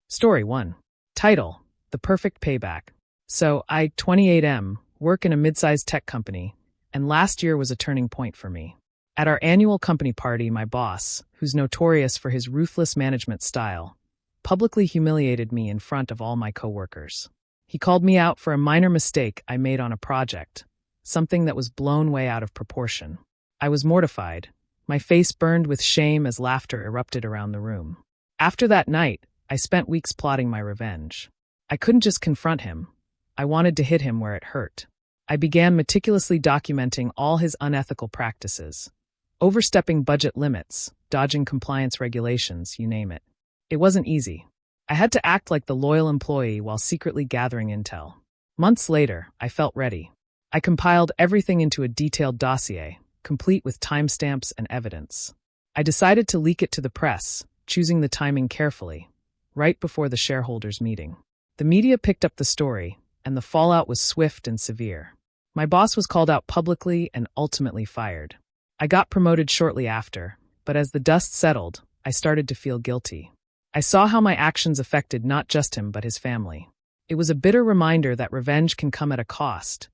Story 1. Title: The Perfect Payback. So, I, 28M, work in a mid-sized tech company, and last year was a turning point for me. At our annual company party, my boss, who's notorious for his ruthless management style, publicly humiliated me in front of all my coworkers. He called me out for a minor mistake I made on a project, something that was blown way out of proportion. I was mortified. My face burned with shame as laughter erupted around the room. After that night, I spent weeks plotting my revenge. I couldn't just confront him. I wanted to hit him where it hurt. I began meticulously documenting all his unethical practices, overstepping budget limits, dodging compliance regulations, you name it. It wasn't easy. I had to act like the loyal employee while secretly gathering intel. Months later, I felt ready. I compiled everything into a detailed dossier, complete with timestamps and evidence. I decided to leak it to the press, choosing the timing carefully, right before the shareholders' meeting. The media picked up the story, and the fallout was swift and severe. My boss was called out publicly and ultimately fired. I got promoted shortly after, but as the dust settled, I started to feel guilty. I saw how my actions affected not just him but his family. It was a bitter reminder that revenge can come at a cost,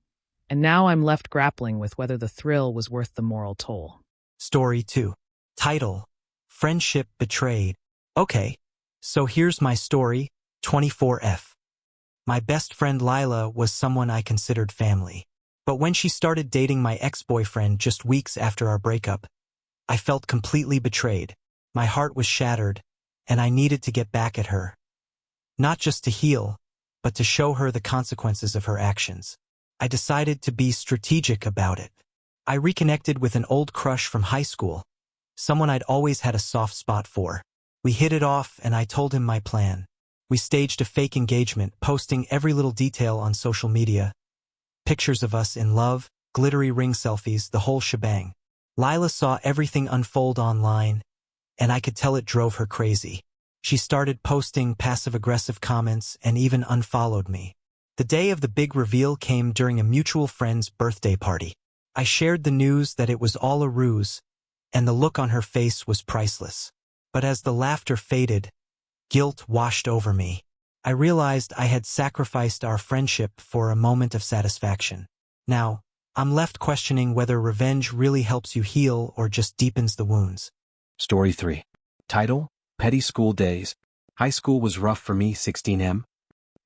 and now I'm left grappling with whether the thrill was worth the moral toll. Story 2. Title: Friendship Betrayed. Okay, so here's my story, 24F. My best friend Lila was someone I considered family. But when she started dating my ex-boyfriend just weeks after our breakup, I felt completely betrayed. My heart was shattered, and I needed to get back at her. Not just to heal, but to show her the consequences of her actions. I decided to be strategic about it. I reconnected with an old crush from high school, someone I'd always had a soft spot for. We hit it off, and I told him my plan. We staged a fake engagement, posting every little detail on social media. Pictures of us in love, glittery ring selfies, the whole shebang. Lila saw everything unfold online, and I could tell it drove her crazy. She started posting passive-aggressive comments and even unfollowed me. The day of the big reveal came during a mutual friend's birthday party. I shared the news that it was all a ruse, and the look on her face was priceless. But as the laughter faded, guilt washed over me. I realized I had sacrificed our friendship for a moment of satisfaction. Now, I'm left questioning whether revenge really helps you heal or just deepens the wounds. Story 3. Title: Petty School Days. High school was rough for me, 16M.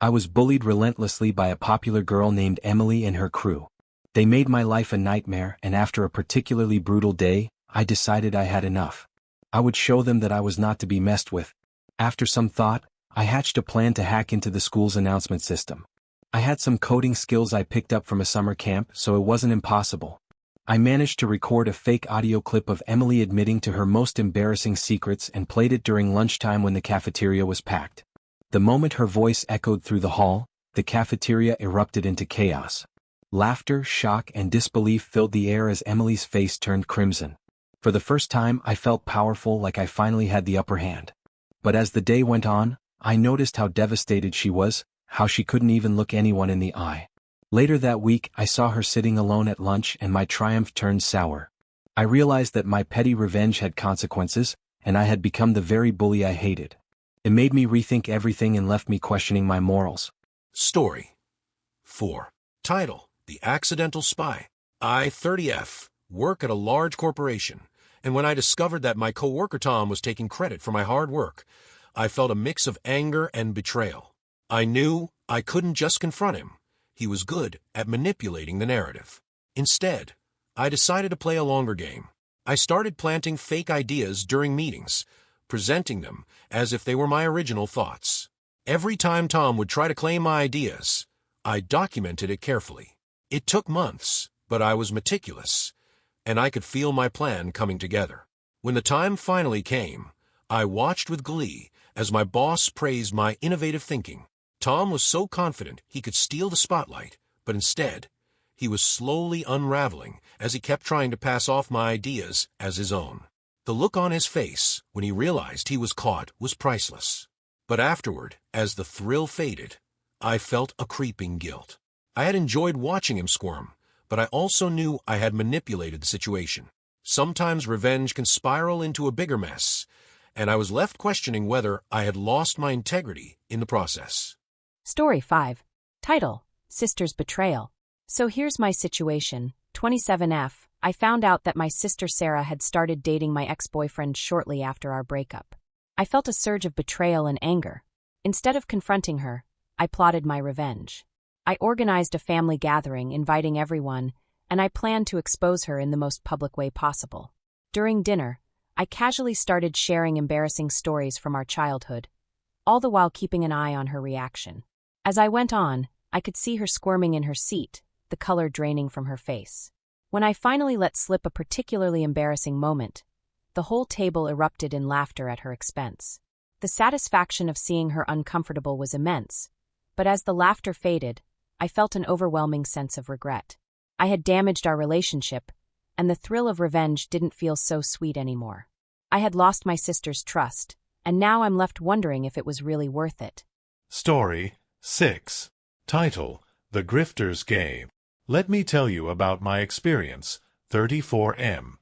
I was bullied relentlessly by a popular girl named Emily and her crew. They made my life a nightmare, and after a particularly brutal day, I decided I had enough. I would show them that I was not to be messed with. After some thought, I hatched a plan to hack into the school's announcement system. I had some coding skills I picked up from a summer camp, so it wasn't impossible. I managed to record a fake audio clip of Emily admitting to her most embarrassing secrets and played it during lunchtime when the cafeteria was packed. The moment her voice echoed through the hall, the cafeteria erupted into chaos. Laughter, shock, and disbelief filled the air as Emily's face turned crimson. For the first time, I felt powerful, like I finally had the upper hand. But as the day went on, I noticed how devastated she was, how she couldn't even look anyone in the eye. Later that week, I saw her sitting alone at lunch, and my triumph turned sour. I realized that my petty revenge had consequences, and I had become the very bully I hated. It made me rethink everything and left me questioning my morals. Story 4. Title: The Accidental Spy. I, 30F, work at a large corporation, and when I discovered that my coworker Tom was taking credit for my hard work, I felt a mix of anger and betrayal. I knew I couldn't just confront him. He was good at manipulating the narrative. Instead, I decided to play a longer game. I started planting fake ideas during meetings, presenting them as if they were my original thoughts. Every time Tom would try to claim my ideas, I documented it carefully. It took months, but I was meticulous, and I could feel my plan coming together. When the time finally came, I watched with glee as my boss praised my innovative thinking. Tom was so confident he could steal the spotlight, but instead, he was slowly unraveling as he kept trying to pass off my ideas as his own. The look on his face when he realized he was caught was priceless. But afterward, as the thrill faded, I felt a creeping guilt. I had enjoyed watching him squirm, but I also knew I had manipulated the situation. Sometimes revenge can spiral into a bigger mess, and I was left questioning whether I had lost my integrity in the process. Story 5. Title: Sister's Betrayal. So here's my situation. 27F. I found out that my sister Sarah had started dating my ex-boyfriend shortly after our breakup. I felt a surge of betrayal and anger. Instead of confronting her, I plotted my revenge. I organized a family gathering, inviting everyone, and I planned to expose her in the most public way possible. During dinner, I casually started sharing embarrassing stories from our childhood, all the while keeping an eye on her reaction. As I went on, I could see her squirming in her seat, the color draining from her face. When I finally let slip a particularly embarrassing moment, the whole table erupted in laughter at her expense. The satisfaction of seeing her uncomfortable was immense, but as the laughter faded, I felt an overwhelming sense of regret. I had damaged our relationship, and the thrill of revenge didn't feel so sweet anymore. I had lost my sister's trust, and now I'm left wondering if it was really worth it. Story 6. Title: The Grifter's Game. Let me tell you about my experience. 34M.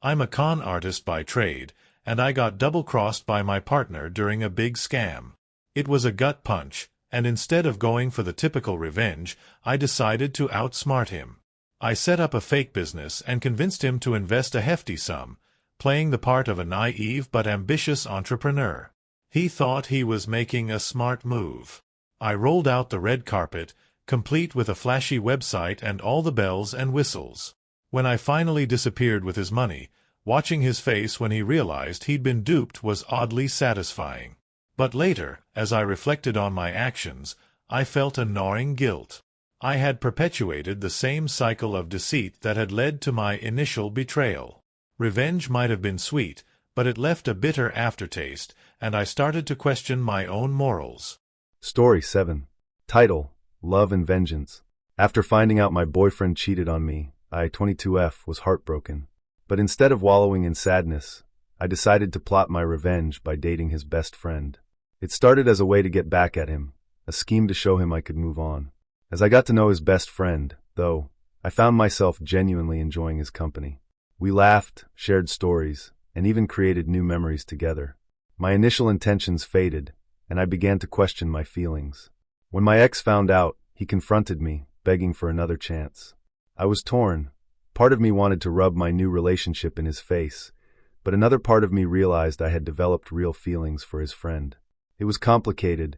I'm a con artist by trade, and I got double-crossed by my partner during a big scam. It was a gut punch, and instead of going for the typical revenge, I decided to outsmart him. I set up a fake business and convinced him to invest a hefty sum, playing the part of a naive but ambitious entrepreneur. He thought he was making a smart move. I rolled out the red carpet, complete with a flashy website and all the bells and whistles. When I finally disappeared with his money, watching his face when he realized he'd been duped was oddly satisfying. But later, as I reflected on my actions, I felt a gnawing guilt. I had perpetuated the same cycle of deceit that had led to my initial betrayal. Revenge might have been sweet, but it left a bitter aftertaste, and I started to question my own morals. Story 7. Title: Love and Vengeance. After finding out my boyfriend cheated on me, I, 22F, was heartbroken. But instead of wallowing in sadness, I decided to plot my revenge by dating his best friend. It started as a way to get back at him, a scheme to show him I could move on. As I got to know his best friend, though, I found myself genuinely enjoying his company. We laughed, shared stories, and even created new memories together. My initial intentions faded, and I began to question my feelings. When my ex found out, he confronted me, begging for another chance. I was torn. Part of me wanted to rub my new relationship in his face, but another part of me realized I had developed real feelings for his friend. It was complicated,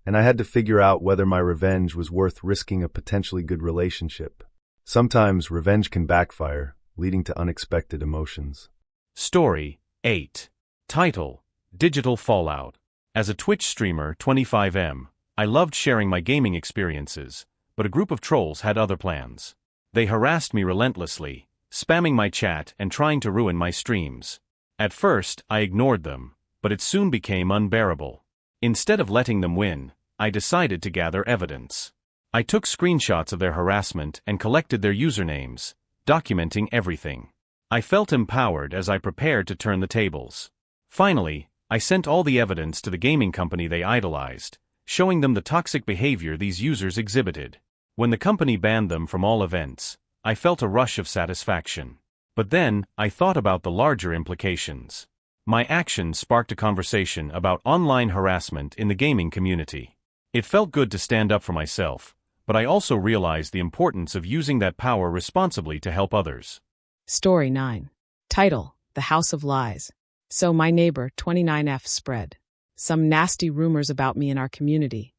and I had to figure out whether my revenge was worth risking a potentially good relationship. Sometimes revenge can backfire, leading to unexpected emotions. Story 8. Title: Digital Fallout. As a Twitch streamer, 25M, I loved sharing my gaming experiences, but a group of trolls had other plans. They harassed me relentlessly, spamming my chat and trying to ruin my streams. At first, I ignored them, but it soon became unbearable. Instead of letting them win, I decided to gather evidence. I took screenshots of their harassment and collected their usernames, documenting everything. I felt empowered as I prepared to turn the tables. Finally, I sent all the evidence to the gaming company they idolized, showing them the toxic behavior these users exhibited. When the company banned them from all events, I felt a rush of satisfaction. But then, I thought about the larger implications. My actions sparked a conversation about online harassment in the gaming community. It felt good to stand up for myself, but I also realized the importance of using that power responsibly to help others. Story 9. Title: The House of Lies. So my neighbor, 29F, spread some nasty rumors about me in our community,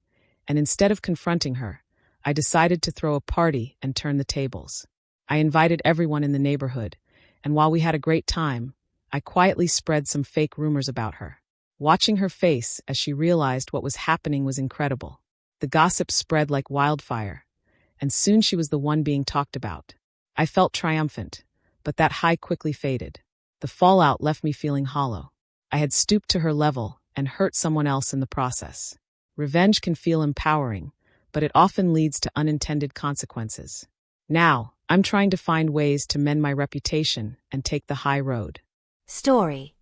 and instead of confronting her, I decided to throw a party and turn the tables. I invited everyone in the neighborhood, and while we had a great time, I quietly spread some fake rumors about her. Watching her face as she realized what was happening was incredible. The gossip spread like wildfire, and soon she was the one being talked about. I felt triumphant, but that high quickly faded. The fallout left me feeling hollow. I had stooped to her level and hurt someone else in the process. Revenge can feel empowering, but it often leads to unintended consequences. Now, I'm trying to find ways to mend my reputation and take the high road. Story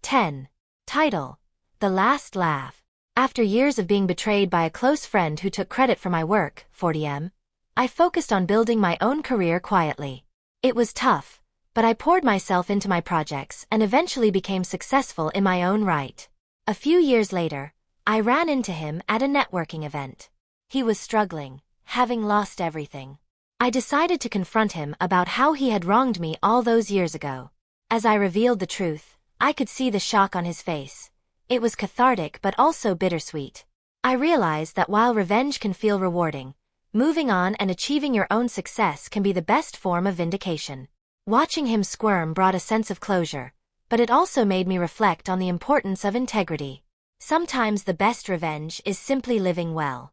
10. Title: The Last Laugh. After years of being betrayed by a close friend who took credit for my work, 40M, I focused on building my own career quietly. It was tough, But I poured myself into my projects and eventually became successful in my own right. A few years later, I ran into him at a networking event. He was struggling, having lost everything. I decided to confront him about how he had wronged me all those years ago. As I revealed the truth, I could see the shock on his face. It was cathartic but also bittersweet. I realized that while revenge can feel rewarding, moving on and achieving your own success can be the best form of vindication. Watching him squirm brought a sense of closure, but it also made me reflect on the importance of integrity. Sometimes the best revenge is simply living well.